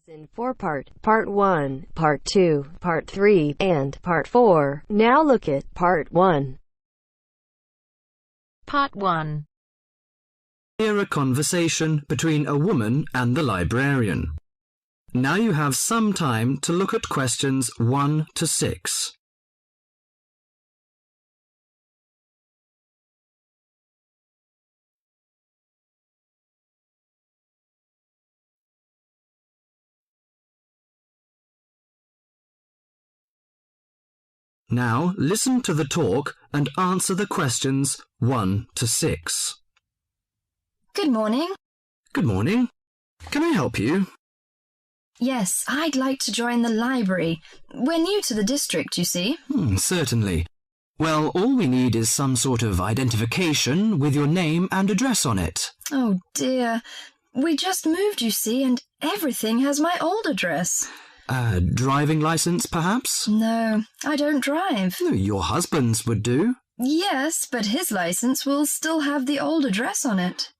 In Part 1, Part 2, Part 3, and Part 4. Now look at Part 1. Part 1. Hear a conversation between a woman and the librarian. Now you have some time to look at questions 1 to 6. Now listen to the talk and answer the questions 1 to 6. Good morning. Good morning. Can I help you? Yes, I'd like to join the library. We're new to the district, you see. Certainly. Well, all we need is some sort of identification with your name and address on it. Oh dear. We just moved, you see, and everything has my old address. A driving license, perhaps? No, I don't drive. Your husband's would do. Yes, but his license will still have the old address on it.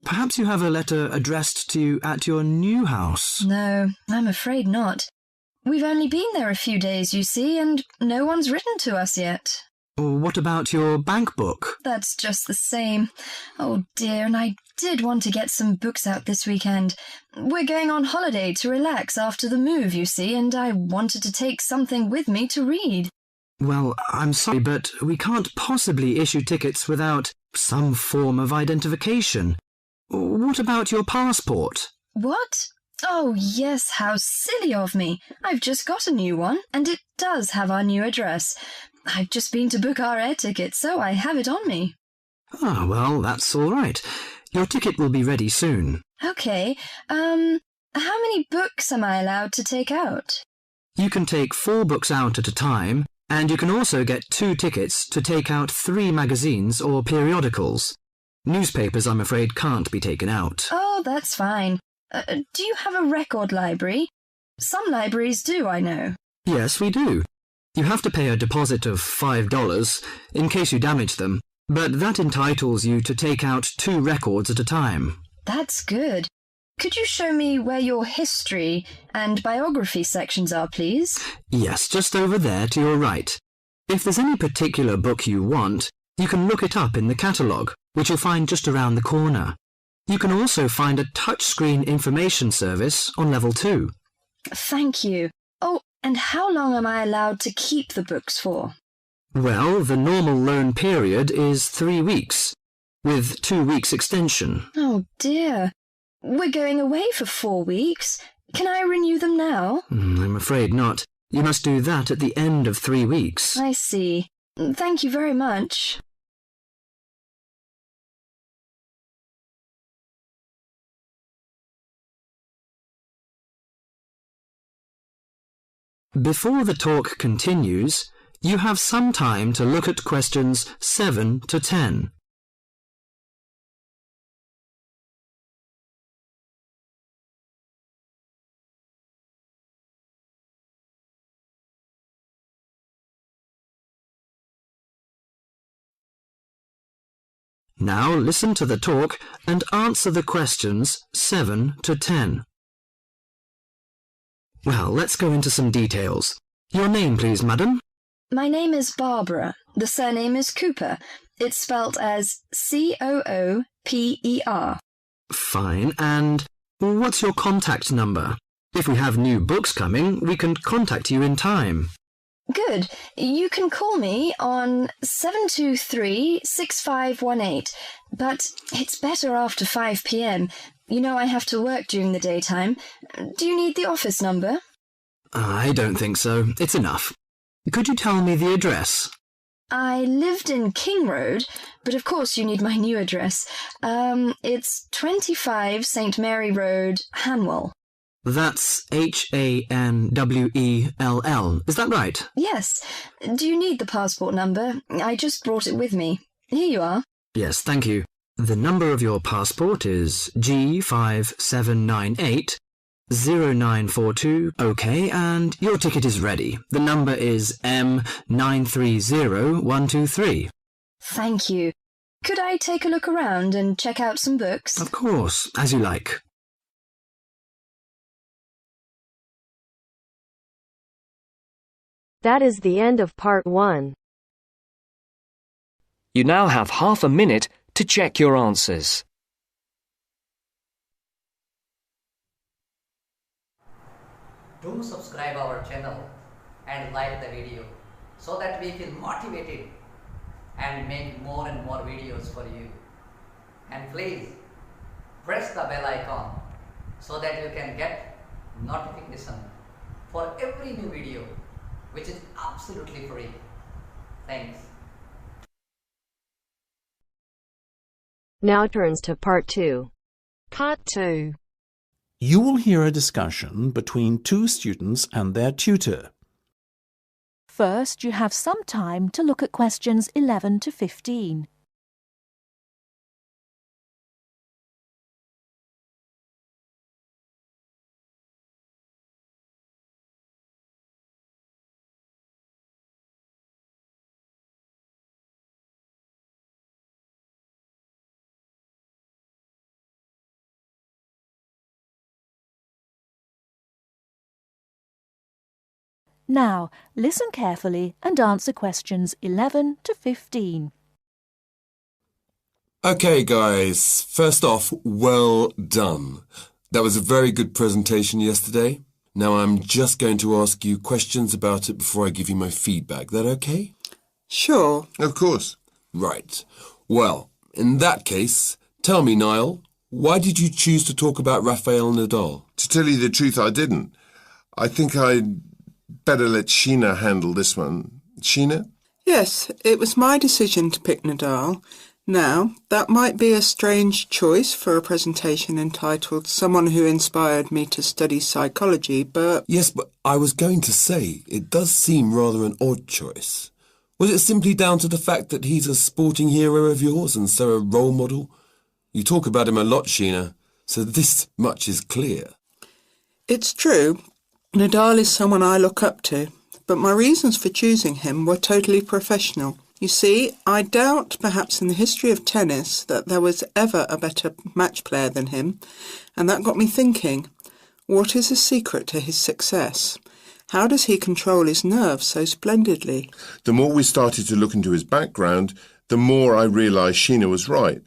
Perhaps you have a letter addressed to you at your new house. No, I'm afraid not. We've only been there a few days, you see, and no one's written to us yet. What about your bank book? That's just the same. Oh dear, and I did want to get some books out this weekend. We're going on holiday to relax after the move, you see, and I wanted to take something with me to read. Well, I'm sorry, but we can't possibly issue tickets without some form of identification. What about your passport? What? Oh, yes, how silly of me. I've just got a new one, and it does have our new address. I've just been to book our air ticket, so I have it on me. Well, that's all right. Your ticket will be ready soon. OK, how many books am I allowed to take out? You can take 4 books out at a time, and you can also get 2 tickets to take out 3 magazines or periodicals. Newspapers, I'm afraid, can't be taken out. Oh, that's fine. Do you have a record library? Some libraries do, I know. Yes, we do. You have to pay a deposit of $5 in case you damage them, but that entitles you to take out 2 records at a time. That's good. Could you show me where your history and biography sections are, please? Yes, just over there to your right. If there's any particular book you want, you can look it up in the catalogue, which you'll find just around the corner. You can also find a touchscreen information service on level 2. Thank you. Oh, and how long am I allowed to keep the books for? Well, the normal loan period is 3 weeks, with 2 weeks extension. Oh dear. We're going away for 4 weeks. Can I renew them now? I'm afraid not. You must do that at the end of 3 weeks. I see. Thank you very much. Before the talk continues, you have some time to look at questions 7 to 10. Now listen to the talk and answer the questions 7 to 10. Well, let's go into some details. Your name, please, madam? My name is Barbara. The surname is Cooper. It's spelt as Cooper. Fine. And what's your contact number? If we have new books coming, we can contact you in time. Good. You can call me on 723-6518, but it's better after 5 p.m. You know I have to work during the daytime. Do you need the office number? I don't think so. It's enough. Could you tell me the address? I lived in King Road, but of course you need my new address. It's 25 St. Mary Road, Hanwell. That's Hanwell. Is that right? Yes. Do you need the passport number? I just brought it with me. Here you are. Yes, thank you. The number of your passport is G5798-0942. OK, and your ticket is ready. The number is M930123. Thank you. Could I take a look around and check out some books? Of course, as you like. That is the end of part 1. You now have half a minute to check your answers. Do subscribe our channel and like the video so that we feel motivated and make more and more videos for you. And please press the bell icon so that you can get notification for every new video, which is absolutely free. Thanks. Now turns to part 2. Part 2. You will hear a discussion between two students and their tutor. First, you have some time to look at questions 11 to 15. Now, listen carefully and answer questions 11 to 15. Okay, guys. First off, well done. That was a very good presentation yesterday. Now I'm just going to ask you questions about it before I give you my feedback. That okay? Sure. Of course. Right. Well, in that case, tell me, Niall, why did you choose to talk about Rafael Nadal? To tell you the truth, I didn't. I think I'd better let Sheena handle this one. Sheena? Yes, it was my decision to pick Nadal. Now, that might be a strange choice for a presentation entitled Someone Who Inspired Me to Study Psychology, but... Yes, but I was going to say, it does seem rather an odd choice. Was it simply down to the fact that he's a sporting hero of yours and so a role model? You talk about him a lot, Sheena, so this much is clear. It's true. Nadal is someone I look up to, but my reasons for choosing him were totally professional. You see, I doubt perhaps in the history of tennis that there was ever a better match player than him, and that got me thinking, what is the secret to his success? How does he control his nerves so splendidly? The more we started to look into his background, the more I realised Sheena was right.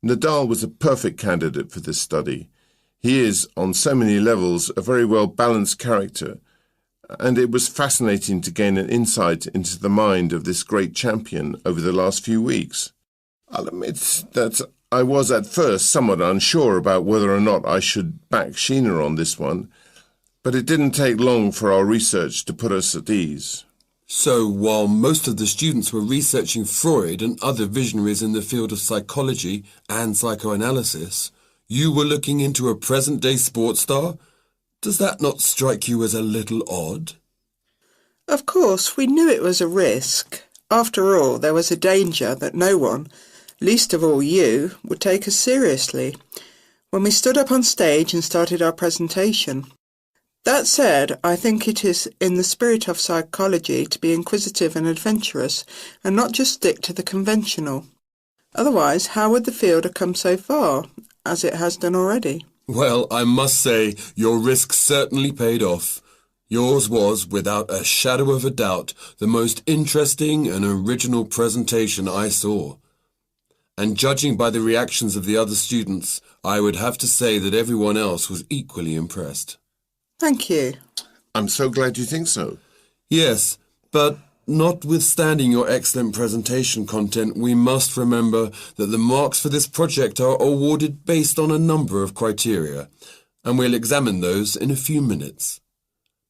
Nadal was a perfect candidate for this study. He is, on so many levels, a very well-balanced character, and it was fascinating to gain an insight into the mind of this great champion over the last few weeks. I'll admit that I was at first somewhat unsure about whether or not I should back Sheena on this one, but it didn't take long for our research to put us at ease. So, while most of the students were researching Freud and other visionaries in the field of psychology and psychoanalysis, you were looking into a present-day sports star? Does that not strike you as a little odd? Of course, we knew it was a risk. After all, there was a danger that no one, least of all you, would take us seriously when we stood up on stage and started our presentation. That said, I think it is in the spirit of psychology to be inquisitive and adventurous and not just stick to the conventional. Otherwise, how would the field have come so far, as it has done already? Well, I must say, your risk certainly paid off. Yours was, without a shadow of a doubt, the most interesting and original presentation I saw. And judging by the reactions of the other students, I would have to say that everyone else was equally impressed. Thank you. I'm so glad you think so. Yes, but notwithstanding your excellent presentation content, we must remember that the marks for this project are awarded based on a number of criteria, and we'll examine those in a few minutes.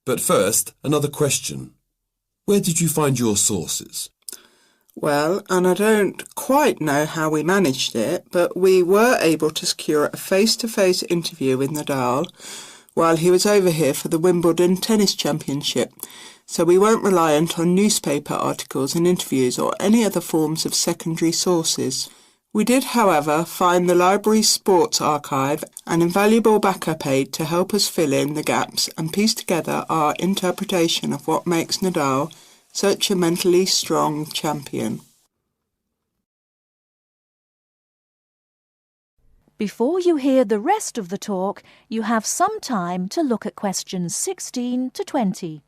But first, another question. Where did you find your sources? Well, and I don't quite know how we managed it, but we were able to secure a face-to-face interview with Nadal while he was over here for the Wimbledon Tennis Championship, so we weren't reliant on newspaper articles and interviews or any other forms of secondary sources. We did, however, find the library's sports archive an invaluable backup aid to help us fill in the gaps and piece together our interpretation of what makes Nadal such a mentally strong champion. Before you hear the rest of the talk, you have some time to look at questions 16 to 20.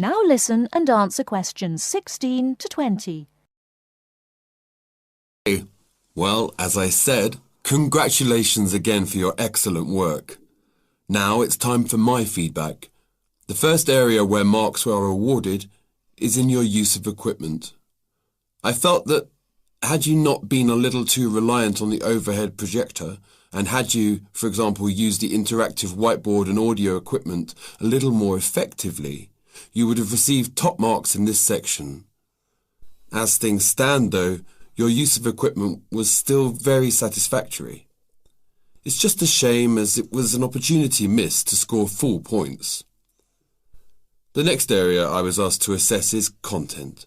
Now listen and answer questions 16 to 20. Well, as I said, congratulations again for your excellent work. Now it's time for my feedback. The first area where marks were awarded is in your use of equipment. I felt that had you not been a little too reliant on the overhead projector, and had you, for example, used the interactive whiteboard and audio equipment a little more effectively, you would have received top marks in this section. As things stand, though, your use of equipment was still very satisfactory. It's just a shame as it was an opportunity missed to score full points. The next area I was asked to assess is content.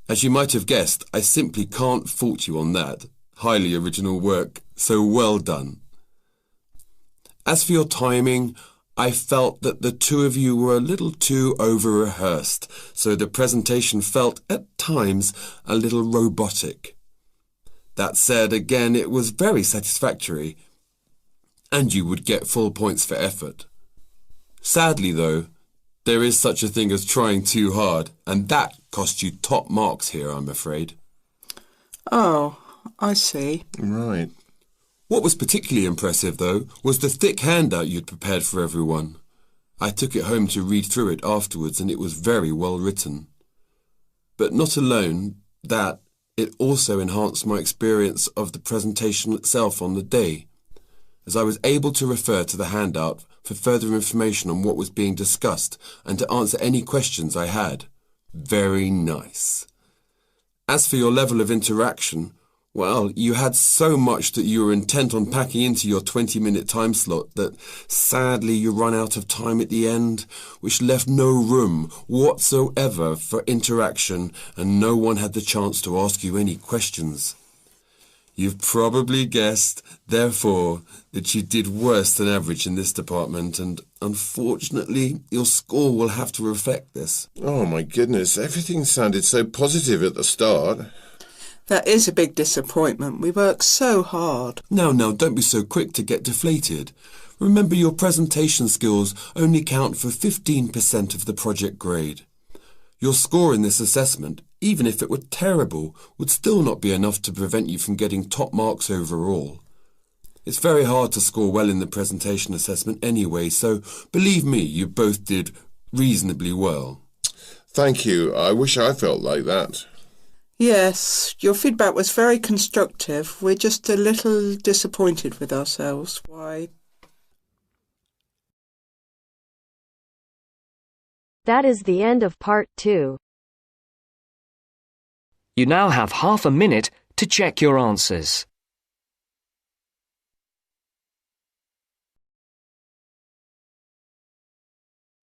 As you might have guessed, I simply can't fault you on that. Highly original work, so well done. As for your timing, I felt that the two of you were a little too over-rehearsed, so the presentation felt, at times, a little robotic. That said, again, it was very satisfactory, and you would get full points for effort. Sadly, though, there is such a thing as trying too hard, and that cost you top marks here, I'm afraid. Oh, I see. Right. What was particularly impressive, though, was the thick handout you'd prepared for everyone. I took it home to read through it afterwards, and it was very well written. But not alone that, it also enhanced my experience of the presentation itself on the day, as I was able to refer to the handout for further information on what was being discussed and to answer any questions I had. Very nice. As for your level of interaction, well, you had so much that you were intent on packing into your 20-minute time slot that sadly you ran out of time at the end, which left no room whatsoever for interaction and no one had the chance to ask you any questions. You've probably guessed, therefore, that you did worse than average in this department, and unfortunately, your score will have to reflect this. Oh, my goodness. Everything sounded so positive at the start. That is a big disappointment. We worked so hard. Now, don't be so quick to get deflated. Remember, your presentation skills only count for 15% of the project grade. Your score in this assessment, even if it were terrible, would still not be enough to prevent you from getting top marks overall. It's very hard to score well in the presentation assessment anyway, so believe me, you both did reasonably well. Thank you. I wish I felt like that. Yes, your feedback was very constructive. We're just a little disappointed with ourselves. Why? That is the end of part 2. You now have half a minute to check your answers.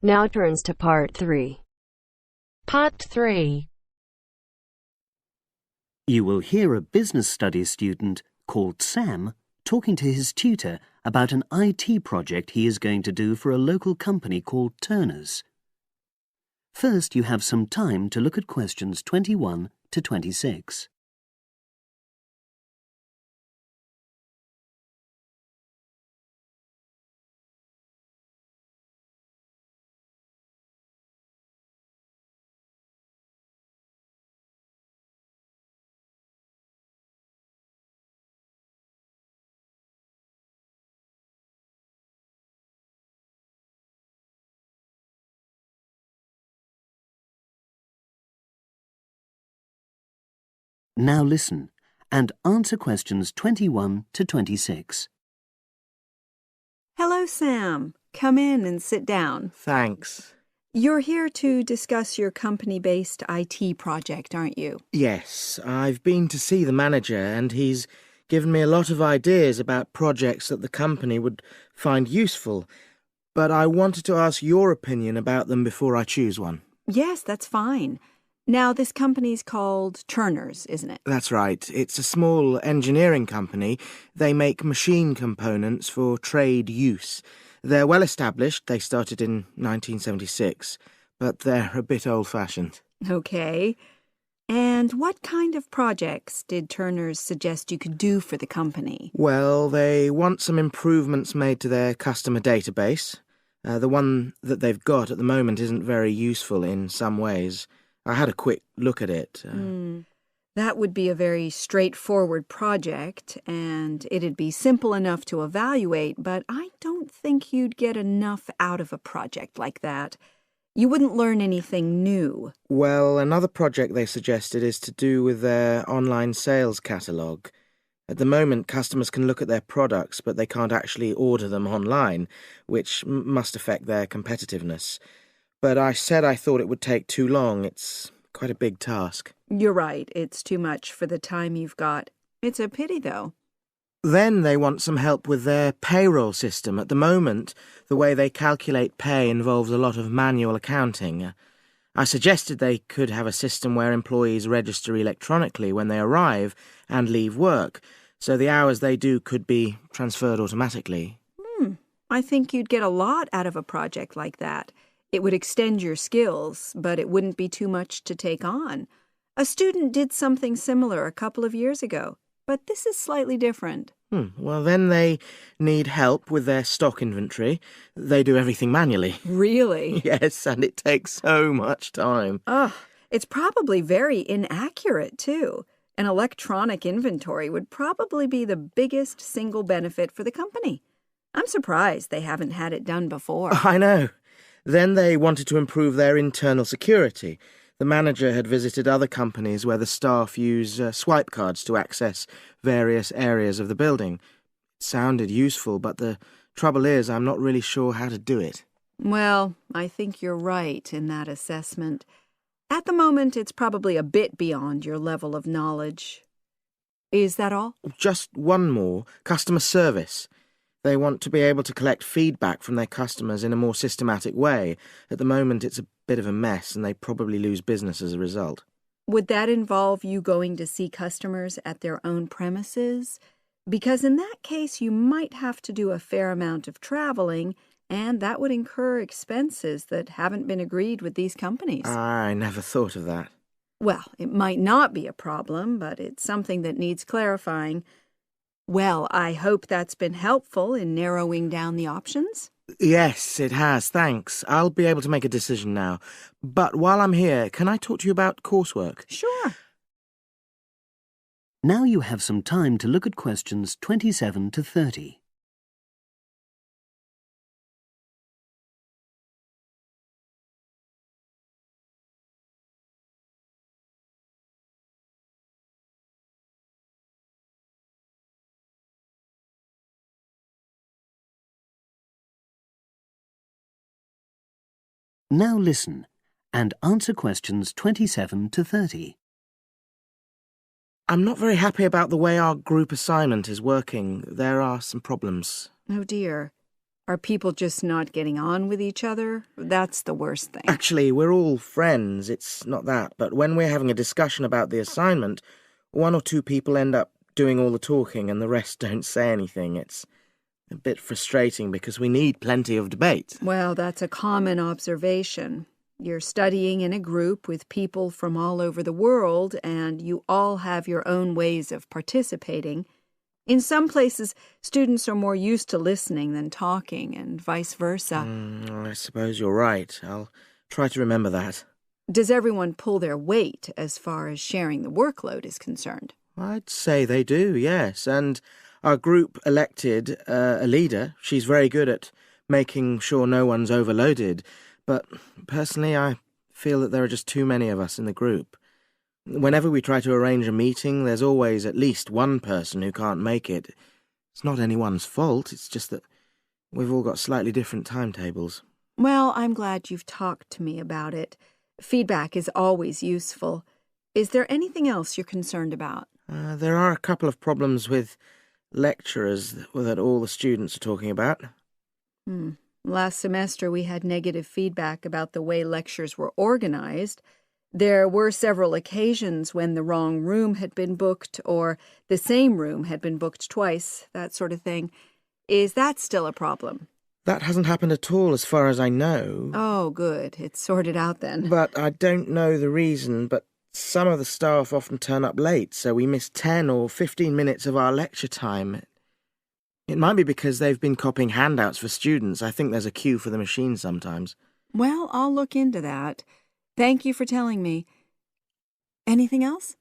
Now turns to part 3. Part 3. You will hear a business studies student called Sam talking to his tutor about an IT project he is going to do for a local company called Turner's. First, you have some time to look at questions 21 to 26. Now listen and answer questions 21 to 26. Hello, Sam. Come in and sit down. Thanks. You're here to discuss your company-based IT project, aren't you? Yes, I've been to see the manager and he's given me a lot of ideas about projects that the company would find useful, but I wanted to ask your opinion about them before I choose one. Yes, that's fine. Now, this company's called Turner's, isn't it? That's right. It's a small engineering company. They make machine components for trade use. They're well established. They started in 1976, but they're a bit old-fashioned. Okay. And what kind of projects did Turner's suggest you could do for the company? Well, they want some improvements made to their customer database. The one that they've got at the moment isn't very useful in some ways. I had a quick look at it. That would be a very straightforward project, and it'd be simple enough to evaluate, but I don't think you'd get enough out of a project like that. You wouldn't learn anything new. Well, another project they suggested is to do with their online sales catalogue. At the moment, customers can look at their products, but they can't actually order them online, which must affect their competitiveness. But I said I thought it would take too long. It's quite a big task. You're right. It's too much for the time you've got. It's a pity, though. Then they want some help with their payroll system. At the moment, the way they calculate pay involves a lot of manual accounting. I suggested they could have a system where employees register electronically when they arrive and leave work, so the hours they do could be transferred automatically. I think you'd get a lot out of a project like that. It would extend your skills, but it wouldn't be too much to take on. A student did something similar a couple of years ago, but this is slightly different. Well, then they need help with their stock inventory. They do everything manually. Really? Yes, and it takes so much time. It's probably very inaccurate, too. An electronic inventory would probably be the biggest single benefit for the company. I'm surprised they haven't had it done before. I know. Then they wanted to improve their internal security. The manager had visited other companies where the staff use swipe cards to access various areas of the building. It sounded useful, but the trouble is I'm not really sure how to do it. Well, I think you're right in that assessment. At the moment, it's probably a bit beyond your level of knowledge. Is that all? Just one more. Customer service. They want to be able to collect feedback from their customers in a more systematic way. At the moment, it's a bit of a mess, and they probably lose business as a result. Would that involve you going to see customers at their own premises? Because in that case, you might have to do a fair amount of traveling, and that would incur expenses that haven't been agreed with these companies. I never thought of that. Well, it might not be a problem, but it's something that needs clarifying. Well, I hope that's been helpful in narrowing down the options. Yes, it has, thanks. I'll be able to make a decision now. But while I'm here, can I talk to you about coursework? Sure. Now you have some time to look at questions 27 to 30. Now listen and answer questions 27 to 30. I'm not very happy about the way our group assignment is working. There are some problems. Oh dear. Are people just not getting on with each other? That's the worst thing. Actually, we're all friends. It's not that. But when we're having a discussion about the assignment, one or two people end up doing all the talking and the rest don't say anything. It's a bit frustrating because we need plenty of debate. Well, that's a common observation. You're studying in a group with people from all over the world, and you all have your own ways of participating. In some places, students are more used to listening than talking, and vice versa. I suppose you're right. I'll try to remember that. Does everyone pull their weight as far as sharing the workload is concerned? I'd say they do, yes, and our group elected a leader. She's very good at making sure no one's overloaded, but personally I feel that there are just too many of us in the group. Whenever we try to arrange a meeting, there's always at least one person who can't make it. It's not anyone's fault, it's just that we've all got slightly different timetables. Well, I'm glad you've talked to me about it. Feedback is always useful. Is there anything else you're concerned about? There are a couple of problems with lecturers that all the students are talking about. Last semester we had negative feedback about the way lectures were organized. There were several occasions when the wrong room had been booked or the same room had been booked twice, that sort of thing. Is that still a problem? That hasn't happened at all as far as I know. Oh, good. It's sorted out then. But I don't know the reason, but some of the staff often turn up late, so we miss 10 or 15 minutes of our lecture time. It might be because they've been copying handouts for students. I think there's a queue for the machine sometimes. Well, I'll look into that. Thank you for telling me. Anything else?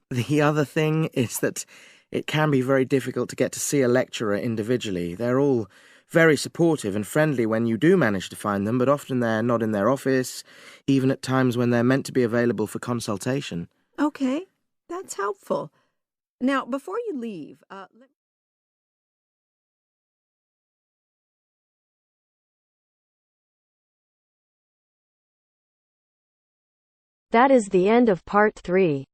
The other thing is that it can be very difficult to get to see a lecturer individually. They're all very supportive and friendly when you do manage to find them, but often they're not in their office, even at times when they're meant to be available for consultation. Okay, that's helpful. Now, before you leave, That is the end of part 3.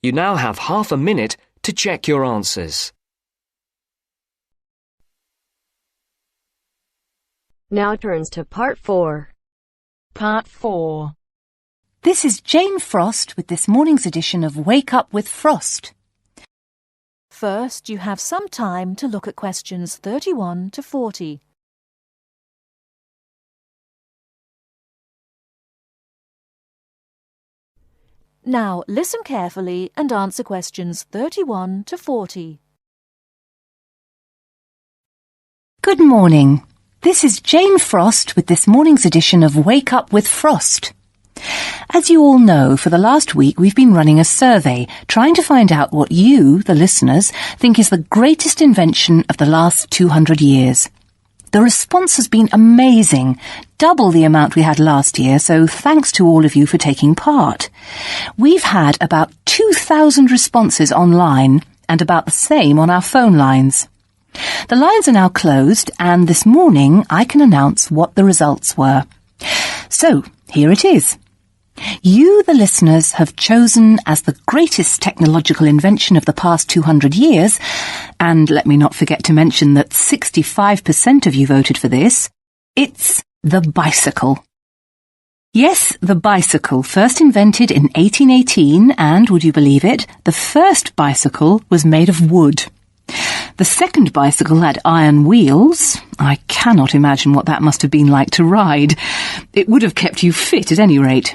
You now have half a minute to check your answers. Now turns to part 4. Part 4. This is Jane Frost with this morning's edition of Wake Up with Frost. First, you have some time to look at questions 31 to 40. Now, listen carefully and answer questions 31 to 40. Good morning. This is Jane Frost with this morning's edition of Wake Up with Frost. As you all know, for the last week we've been running a survey trying to find out what you, the listeners, think is the greatest invention of the last 200 years. The response has been amazing, double the amount we had last year, so thanks to all of you for taking part. We've had about 2,000 responses online and about the same on our phone lines. The lines are now closed, and this morning I can announce what the results were. So, here it is. You, the listeners, have chosen as the greatest technological invention of the past 200 years, and let me not forget to mention that 65% of you voted for this, it's the bicycle. Yes, the bicycle, first invented in 1818, and, would you believe it, the first bicycle was made of wood. The second bicycle had iron wheels. I cannot imagine what that must have been like to ride. It would have kept you fit at any rate.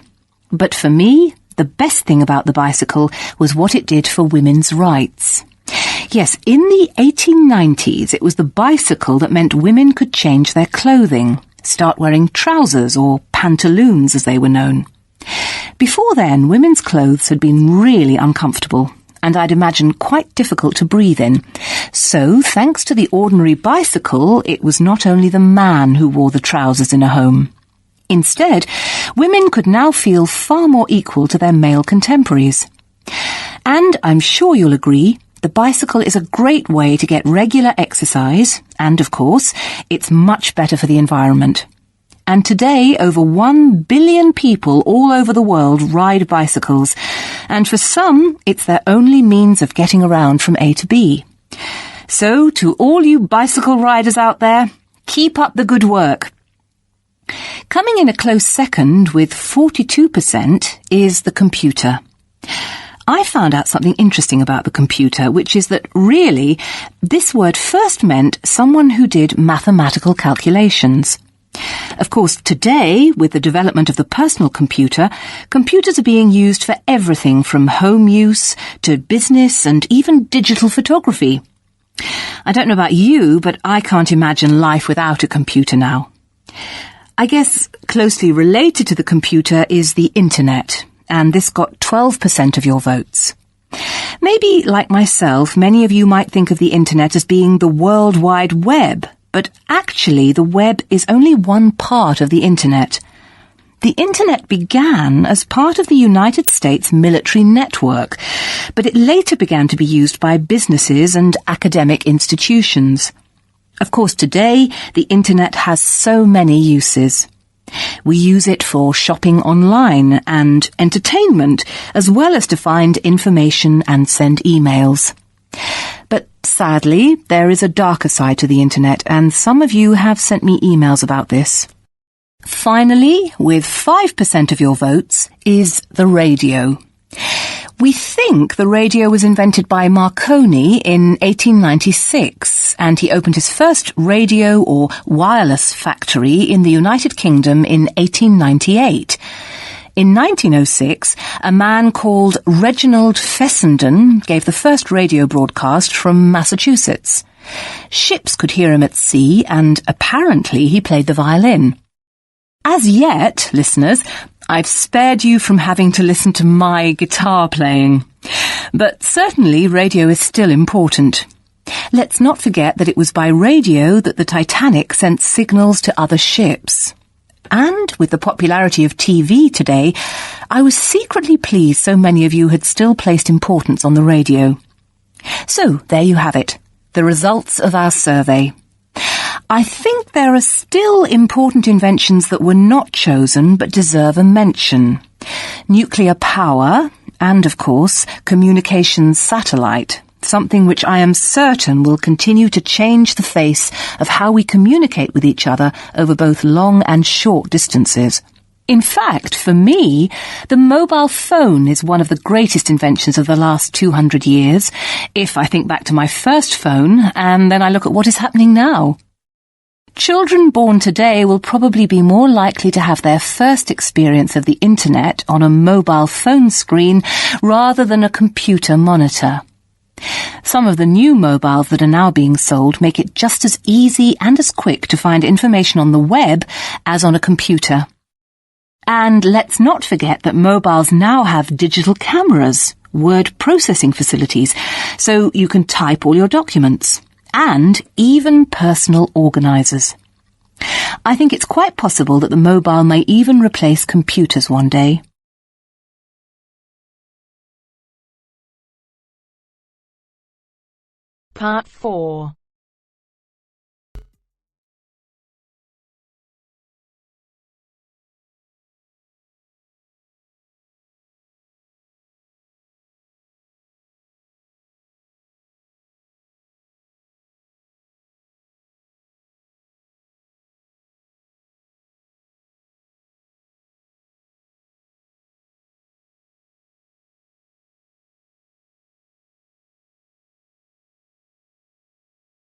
But for me, the best thing about the bicycle was what it did for women's rights. Yes, in the 1890s, it was the bicycle that meant women could change their clothing, start wearing trousers or pantaloons as they were known. Before then, women's clothes had been really uncomfortable, and I'd imagine quite difficult to breathe in. So, thanks to the ordinary bicycle, it was not only the man who wore the trousers in a home. Instead, women could now feel far more equal to their male contemporaries. And I'm sure you'll agree, the bicycle is a great way to get regular exercise, and of course, it's much better for the environment. And today, over 1 billion people all over the world ride bicycles, and for some, it's their only means of getting around from A to B. So, to all you bicycle riders out there, keep up the good work. Coming in a close second with 42% is the computer. I found out something interesting about the computer, which is that really, this word first meant someone who did mathematical calculations. Of course, today, with the development of the personal computer, computers are being used for everything from home use to business and even digital photography. I don't know about you, but I can't imagine life without a computer now. I guess closely related to the computer is the internet, and this got 12% of your votes. Maybe, like myself, many of you might think of the internet as being the World Wide Web, but actually the web is only one part of the internet. The internet began as part of the United States military network, but it later began to be used by businesses and academic institutions. Of course, today, the internet has so many uses. We use it for shopping online and entertainment, as well as to find information and send emails. But sadly, there is a darker side to the internet, and some of you have sent me emails about this. Finally, with 5% of your votes, is the radio. We think the radio was invented by Marconi in 1896, and he opened his first radio or wireless factory in the United Kingdom in 1898. In 1906, a man called Reginald Fessenden gave the first radio broadcast from Massachusetts. Ships could hear him at sea, and apparently he played the violin. As yet, listeners, I've spared you from having to listen to my guitar playing. But certainly radio is still important. Let's not forget that it was by radio that the Titanic sent signals to other ships. And with the popularity of TV today, I was secretly pleased so many of you had still placed importance on the radio. So, there you have it, the results of our survey. I think there are still important inventions that were not chosen but deserve a mention. Nuclear power and, of course, communications satellite, something which I am certain will continue to change the face of how we communicate with each other over both long and short distances. In fact, for me, the mobile phone is one of the greatest inventions of the last 200 years, if I think back to my first phone and then I look at what is happening now. Children born today will probably be more likely to have their first experience of the internet on a mobile phone screen rather than a computer monitor. Some of the new mobiles that are now being sold make it just as easy and as quick to find information on the web as on a computer. And let's not forget that mobiles now have digital cameras, word processing facilities, so you can type all your documents, and even personal organisers. I think it's quite possible that the mobile may even replace computers one day. Part 4.